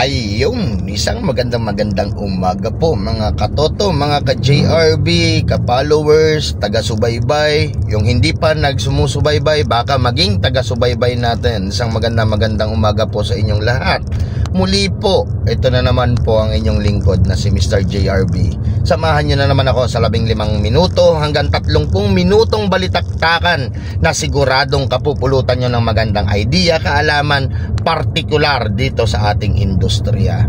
Ayun, isang magandang umaga po mga katoto, mga ka-JRB, ka-followers, taga-subaybay. Yung hindi pa nagsumusubaybay, baka maging taga-subaybay natin. Isang magandang umaga po sa inyong lahat. Muli po, ito na naman po ang inyong lingkod na si Mr. JRB. Samahan nyo na naman ako sa 15 minuto hanggang 30 minutong balitaktakan na siguradong kapupulutan nyo ng magandang idea, kaalaman, partikular dito sa ating industriya.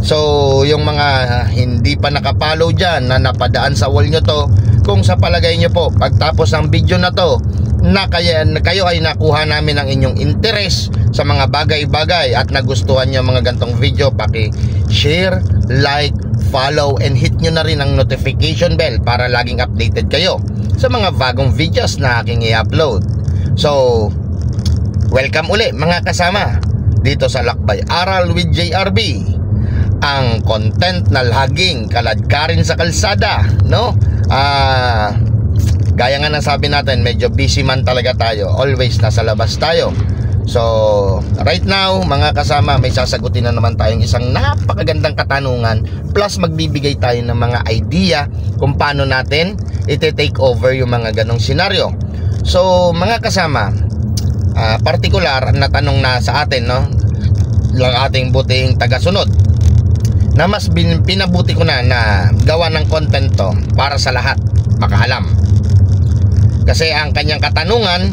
So, yung mga hindi pa nakapollow dyan, na napadaan sa wall nyo to, kung sa palagay nyo po, pagtapos ng video na to, na kayo ay nakuha namin ang inyong interes sa mga bagay-bagay at nagustuhan nyo mga gantong video, paki-share, like, follow, and hit nyo na rin ang notification bell para laging updated kayo sa mga bagong videos na aking i-upload. So, welcome uli mga kasama dito sa Lakbay Aral with JRB, ang content na laging kaladkarin sa kalsada, no? Gaya nga ng sabi natin, medyo busy man talaga tayo. Always nasa labas tayo. So, right now, mga kasama, may sasagutin na naman tayong isang napakagandang katanungan. Plus, magbibigay tayo ng mga idea kung paano natin iti-take over yung mga ganong senaryo. So, mga kasama, partikular na tanong na sa atin, no? Lang ating buting tagasunod, na mas pinabuti ko na gawa ng content to para sa lahat makaalam. Kasi ang kanyang katanungan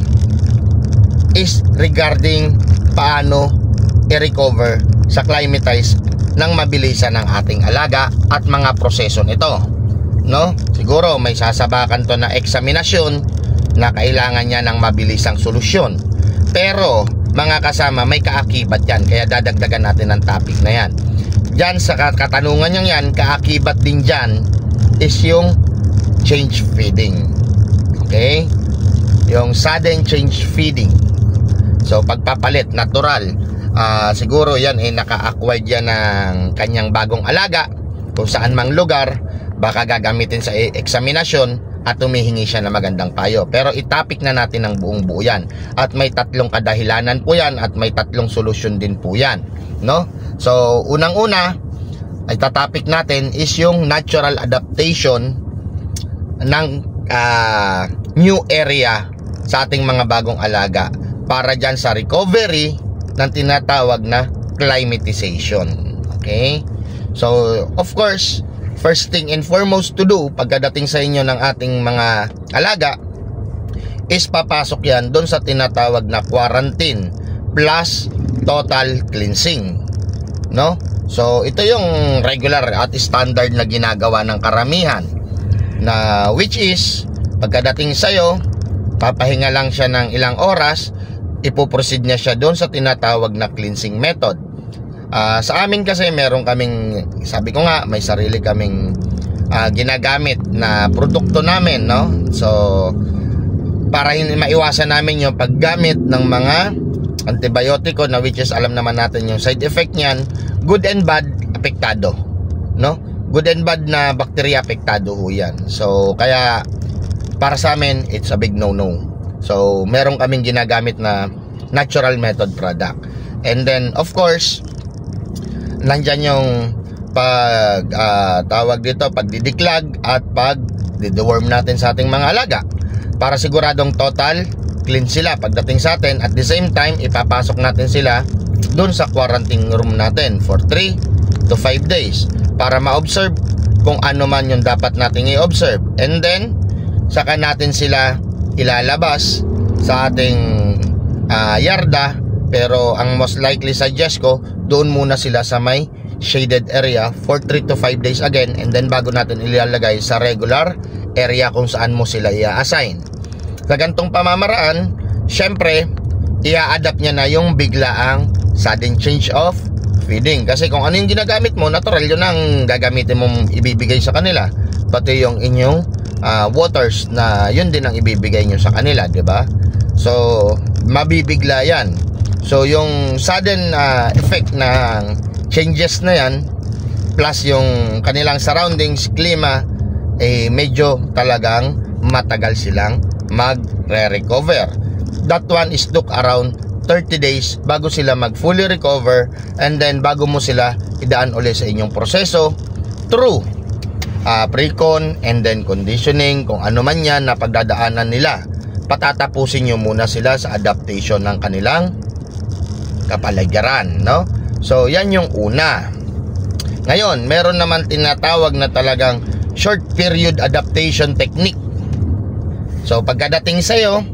is regarding paano i-recover sa climatize ng mabilisan ng ating alaga at mga proseso nito, no? Siguro may sasabakan to na eksaminasyon na kailangan niya ng mabilisang solusyon. Pero mga kasama, may kaakibat yan, kaya dadagdagan natin ang topic na yan. Diyan sa katanungan nyo yan, kaakibat din dyan is yung change feeding. Okay? Yung sudden change feeding. So pagpapalit, natural. Siguro yan ay naka-acquired yan ng kanyang bagong alaga, kung saan mang lugar, baka gagamitin sa eksaminasyon at humihingi siya ng magandang payo. Pero itopic na natin ng buong buo yan. At may 3 kadahilanan po yan at may 3 solusyon din po yan, no? So unang-una ay topic natin is yung natural adaptation ng new area sa ating mga bagong alaga para dyan sa recovery ng tinatawag na climatization. Okay? So, of course, first thing and foremost to do pagkadating sa inyo ng ating mga alaga is papasok yan doon sa tinatawag na quarantine plus total cleansing, no? So, ito yung regular at standard na ginagawa ng karamihan, na which is pagkadating sa'yo, papahinga lang siya ng ilang oras, ipoproceed niya siya doon sa tinatawag na cleansing method. Sa amin kasi meron kaming, sabi ko nga, may sarili kaming ginagamit na produkto namin, no? So, para maiwasan namin yung paggamit ng mga antibiotiko na which is alam naman natin yung side effect niyan, good and bad, apektado, no? Good and bad na bacteria, apektado ho yan. So, kaya para sa amin, it's a big no-no. So, meron kaming ginagamit na natural method product. And then, of course, nandyan yung tawag dito, pagdidiklag at pag-deworm natin sa ating mga alaga para siguradong total clean sila pagdating sa atin. At the same time, ipapasok natin sila doon sa quarantine room natin for 3 to 5 days para ma-observe kung ano man yung dapat nating i-observe. And then, saka natin sila ilalabas sa ating yarda. Pero ang most likely suggest ko, doon muna sila sa may shaded area for 3 to 5 days again. And then bago natin ilalagay sa regular area kung saan mo sila i-assign. Sa gantong pamamaraan, syempre, i-adapt niya na yung biglaang sudden change of feeding. Kasi kung ano yung ginagamit mo, natural yun ang gagamitin mong ibibigay sa kanila. Pati yung inyong waters na yun din ang ibibigay nyo sa kanila, diba? So, mabibigla yan. So, yung sudden effect ng changes na yan, plus yung kanilang surroundings, klima, medyo talagang matagal silang magre-recover. That one is took around 30 days bago sila mag fully recover, and then bago mo sila idaan ulit sa inyong proseso through pre-con and then conditioning, kung ano man yan na pagdadaanan nila. Patatapusin nyo muna sila sa adaptation ng kanilang kapaligiran, no? So yan yung una. Ngayon, meron naman tinatawag na talagang short period adaptation technique. So pagkadating sa'yo,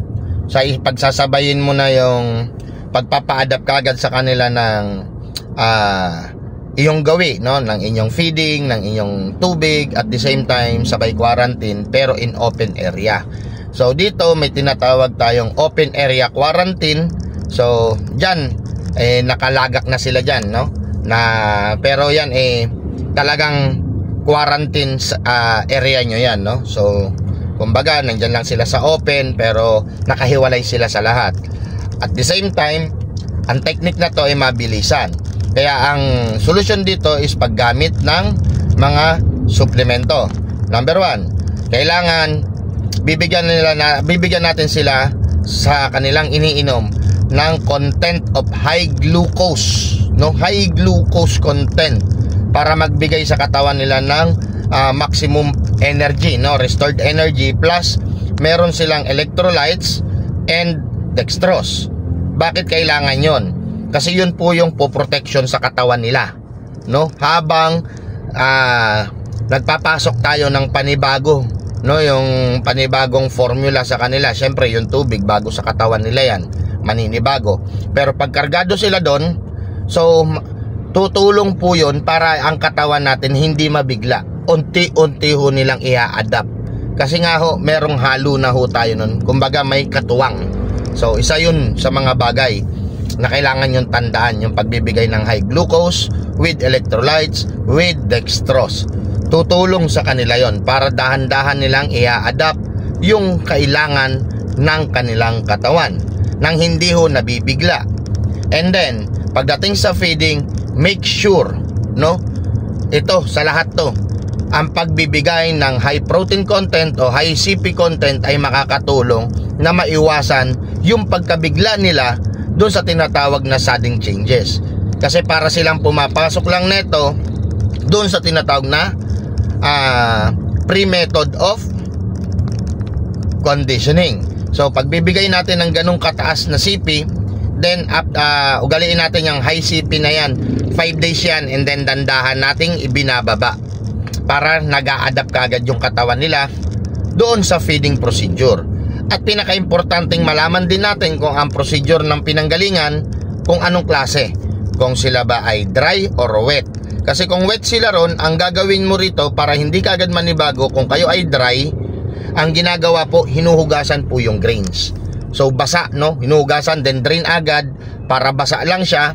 pagsasabayin mo na yung pagpapa-adapt kagad sa kanila ng iyong gawi, no? Ng inyong feeding, ng inyong tubig, at the same time sabay quarantine pero in open area. So dito may tinatawag tayong open area quarantine. So diyan nakalagak na sila diyan, no? Pero yan talagang quarantine area nyo yan, no? So kumbaga nandiyan lang sila sa open pero nakahiwalay sila sa lahat. At the same time, ang technique na to ay mabilisan. Kaya ang solusyon dito is paggamit ng mga suplemento. Number 1, kailangan bibigyan natin sila sa kanilang iniinom ng content of high glucose, no? High glucose content para magbigay sa katawan nila ng maximum energy, no? Restored energy, plus meron silang electrolytes and dextrose. Bakit kailangan yon? Kasi yun po yung po-protection sa katawan nila, no? Habang nagpapasok tayo ng panibago, no, yung panibagong formula sa kanila. Syempre yung tubig bago sa katawan nila yan, maninibago. Pero pagkargado sila doon, so tutulong po yun para ang katawan natin hindi mabigla. Unti-unti ho nilang i-adapt. Kasi nga ho, merong halo na ho tayo nun. Kumbaga may katuwang. So isa yun sa mga bagay na kailangan yung tandaan, yung pagbibigay ng high glucose with electrolytes with dextrose. Tutulong sa kanila yon para dahan-dahan nilang i-adapt yung kailangan ng kanilang katawan nang hindi ho nabibigla. And then pagdating sa feeding, make sure, no, ito sa lahat to, ang pagbibigay ng high protein content o high CP content ay makakatulong na maiwasan yung pagkabigla nila doon sa tinatawag na sudden changes. Kasi para silang pumapasok lang neto doon sa tinatawag na pre-method of conditioning. So pagbibigay natin ng ganung kataas na CP, then ugaliin natin yung high CP na yan, 5 days yan, and then dandahan nating ibinababa para nag-a-adapt kaagad yung katawan nila doon sa feeding procedure. At pinaka-importanting malaman din natin kung ang procedure ng pinanggalingan, kung anong klase, kung sila ba ay dry or wet. Kasi kung wet sila ron, ang gagawin mo rito para hindi kaagad manibago, kung kayo ay dry, ang ginagawa po, hinuhugasan po yung grains. So basa, no? Hinuhugasan, then drain agad para basa lang siya,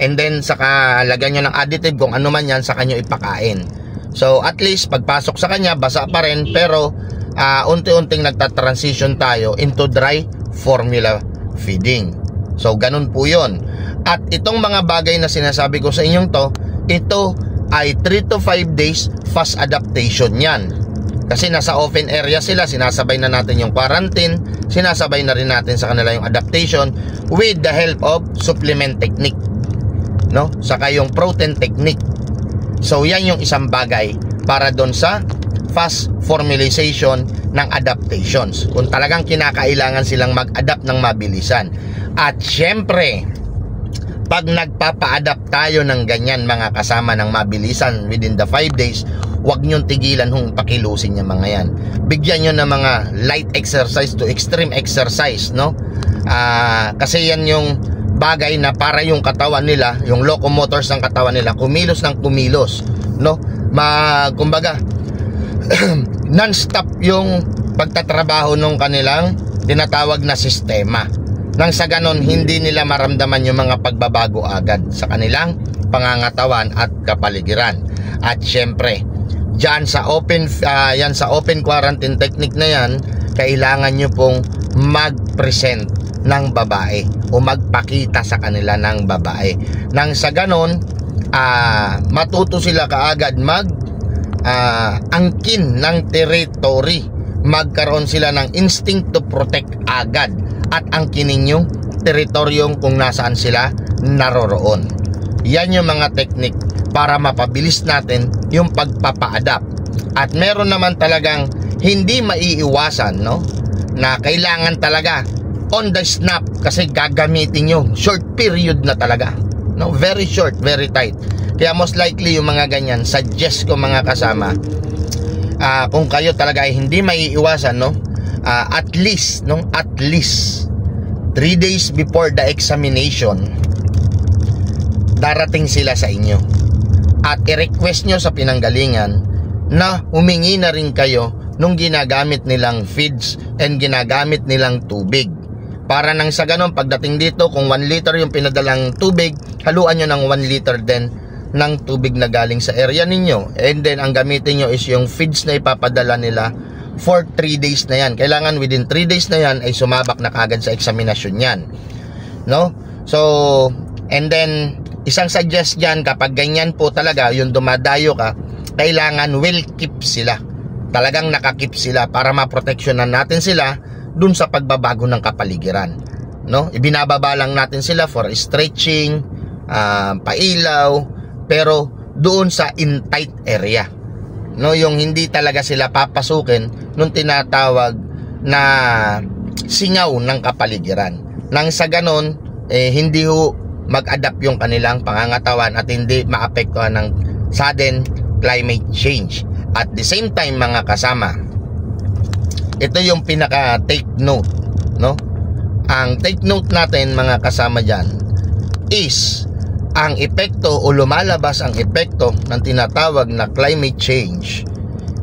and then saka lagyan nyo ng additive kung ano man yan, saka nyo ipakain. So at least pagpasok sa kanya, basa pa rin, pero unti-unting nagta-transition tayo into dry formula feeding. So ganun po yun. At itong mga bagay na sinasabi ko sa inyong to, ito ay 3 to 5 days fast adaptation yan. Kasi nasa open area sila, sinasabay na natin yung quarantine, sinasabay na rin natin sa kanila yung adaptation with the help of supplement technique, no? Saka yung protein technique. So yan yung isang bagay para doon sa fast formulation ng adaptations, kung talagang kinakailangan silang mag-adapt ng mabilisan. At syempre, pag nagpapa-adapt tayo ng ganyan mga kasama ng mabilisan within the 5 days, huwag nyong tigilan hong pakilusin yung mga yan. Bigyan nyo ng mga light exercise to extreme exercise, no? Kasi yan yung bagay na para yung katawan nila, yung locomotors ng katawan nila, kumilos ng kumilos, no? Kumbaga, non-stop yung pagtatrabaho ng kanilang tinatawag na sistema. Nang sa ganon, hindi nila maramdaman yung mga pagbabago agad sa kanilang pangangatawan at kapaligiran. At syempre, dyan sa open quarantine technique na yan, kailangan nyo pong mag-present ng babae o magpakita sa kanila ng babae. Nang sa ganon, matuto sila kaagad angkin ng territory. Magkaroon sila ng instinct to protect agad at angkinin yung teritoryong kung nasaan sila naroroon. Yan yung mga technique para mapabilis natin yung pagpapa-adapt. At meron naman talagang hindi maiiwasan, no, na kailangan talaga on the snap kasi gagamitin nyo. Short period na talaga, no? Very short, very tight. Kaya most likely yung mga ganyan, suggest ko mga kasama, kung kayo talaga ay hindi maiiwasan, no, at least 3 days before the examination, darating sila sa inyo at i-request nyo sa pinanggalingan na humingi na rin kayo nung ginagamit nilang feeds and ginagamit nilang tubig. Para nang sa ganon, pagdating dito, kung 1 liter yung pinadalang tubig, haluan nyo ng 1 liter din ng tubig na galing sa area ninyo. And then, ang gamitin nyo is yung feeds na ipapadala nila for 3 days na yan. Kailangan within 3 days na yan ay sumabak na kagad sa examination yan, no? So, and then isang suggest dyan, kapag ganyan po talaga yung dumadayo ka, kailangan well keep sila, talagang nakakip sila para maproteksyonan natin sila dun sa pagbabago ng kapaligiran, no? Ibinababa lang natin sila for stretching, pailaw, pero doon sa in tight area, no, yung hindi talaga sila papasukin nung tinatawag na singaw ng kapaligiran. Nang sa ganon, hindi mag-adapt yung kanilang pangangatawan at hindi maapektuhan ng sudden climate change. At the same time mga kasama, ito yung pinaka take note, no? Ang take note natin mga kasama dyan is ang epekto o lumalabas ang epekto ng tinatawag na climate change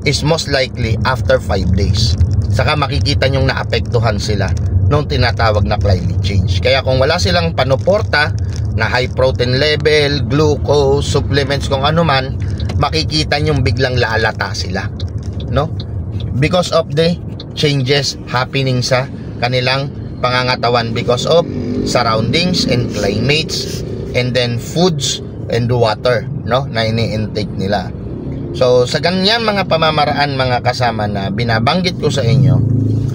is most likely after 5 days. Saka makikita nyong naapektuhan sila nung tinatawag na climate change. Kaya kung wala silang panuporta na high protein level, glucose, supplements, kung ano man, makikita nyong biglang lalata sila, no? Because of the changes happening sa kanilang pangangatawan because of surroundings and climates and then foods and water, no, na ini-intake nila. So sa ganyan mga pamamaraan mga kasama na binabanggit ko sa inyo,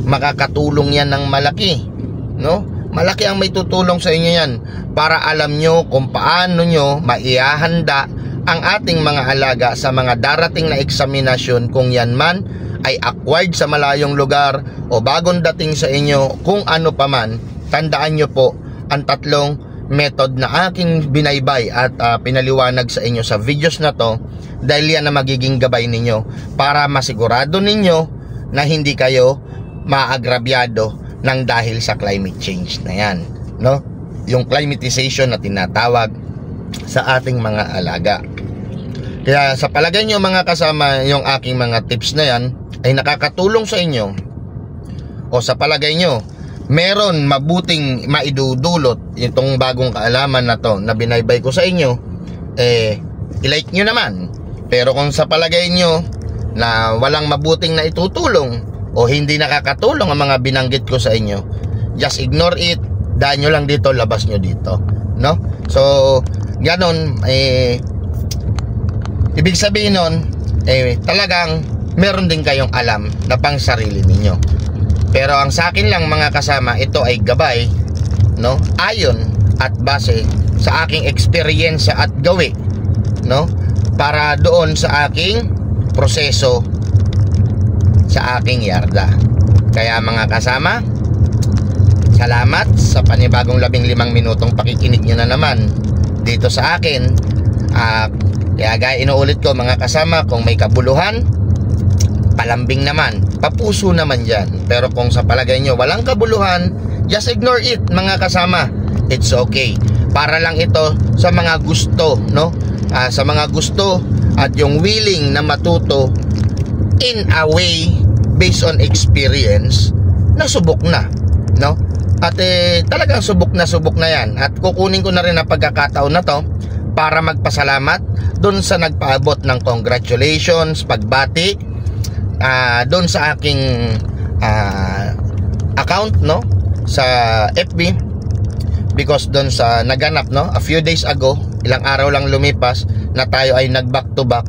makakatulong yan ng malaki, no? Malaki ang may tutulong sa inyo yan para alam nyo kung paano nyo maihahanda ang ating mga alaga sa mga darating na eksaminasyon, kung yan man ay acquired sa malayong lugar o bagong dating sa inyo, kung ano pa man. Tandaan nyo po ang 3 method na aking binaybay at pinaliwanag sa inyo sa videos na to, dahil yan na magiging gabay ninyo para masigurado ninyo na hindi kayo maagrabyado ng dahil sa climate change na yan, no? Yung climatization na tinatawag sa ating mga alaga. Kaya sa palagay nyo mga kasama, yung aking mga tips na yan ay nakakatulong sa inyo, o sa palagay nyo meron mabuting maidudulot itong bagong kaalaman na to na binaybay ko sa inyo, i-like nyo naman. Pero kung sa palagay nyo na walang mabuting na itutulong o hindi nakakatulong ang mga binanggit ko sa inyo, just ignore it, daan nyo lang dito, labas nyo dito, no? So ganon, ibig sabihin nun, talagang meron din kayong alam na pang sarili ninyo. Pero ang sa akin lang mga kasama, ito ay gabay, no, ayon at base sa aking experience at gawi, no, para doon sa aking proseso sa aking yarda. Kaya mga kasama, salamat sa panibagong 15 minutong pakikinig nyo na naman dito sa akin. Kaya gaya inuulit ko mga kasama, kung may kabuluhan, palambing naman, papuso naman dyan. Pero kung sa palagay nyo walang kabuluhan, just ignore it mga kasama. It's okay. Para lang ito sa mga gusto, no? Sa mga gusto at yung willing na matuto in a way based on experience na subok na, no? At talagang subok na yan. At kukunin ko na rin ang pagkakataon na to para magpasalamat doon sa nagpaabot ng congratulations, pagbati doon sa aking account, no, sa FB, because doon sa naganap, no, a few days ago, ilang araw lang lumipas na tayo ay nag back to back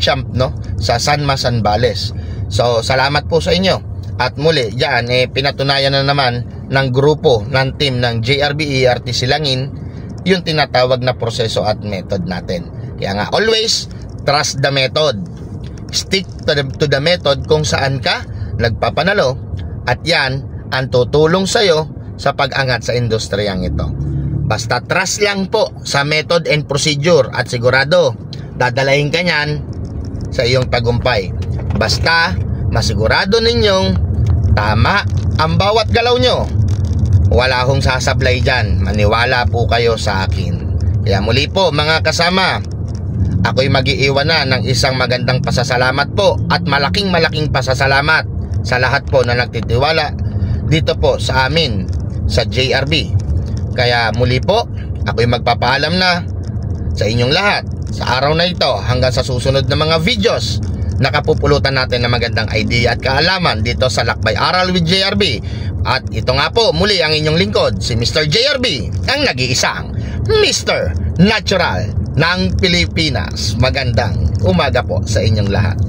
champ, no, sa Sanma Sanbales. So salamat po sa inyo. At muli diyan pinatunayan na naman ng grupo ng team ng JRB ERT Silangin yung tinatawag na proseso at method natin. Kaya nga, always trust the method. Stick to the method kung saan ka nagpapanalo, at yan ang tutulong sa'yo sa pag-angat sa industriyang ito. Basta trust lang po sa method and procedure at sigurado dadalahin ka niyan sa iyong tagumpay. Basta masigurado ninyong tama ang bawat galaw nyo. Wala akong sasablay dyan. Maniwala po kayo sa akin. Kaya muli po mga kasama, ako'y mag-iiwan na ng isang magandang pasasalamat po at malaking pasasalamat sa lahat po na nagtitiwala dito po sa amin sa JRB. Kaya muli po, ako'y magpapaalam na sa inyong lahat sa araw na ito hanggang sa susunod na mga videos na kapupulutan natin ng magandang idea at kaalaman dito sa Lakbay Aral with JRB. At ito nga po muli ang inyong lingkod, si Mr. JRB, ang nag-iisang Mr. Natural ng Pilipinas. Magandang umaga po sa inyong lahat.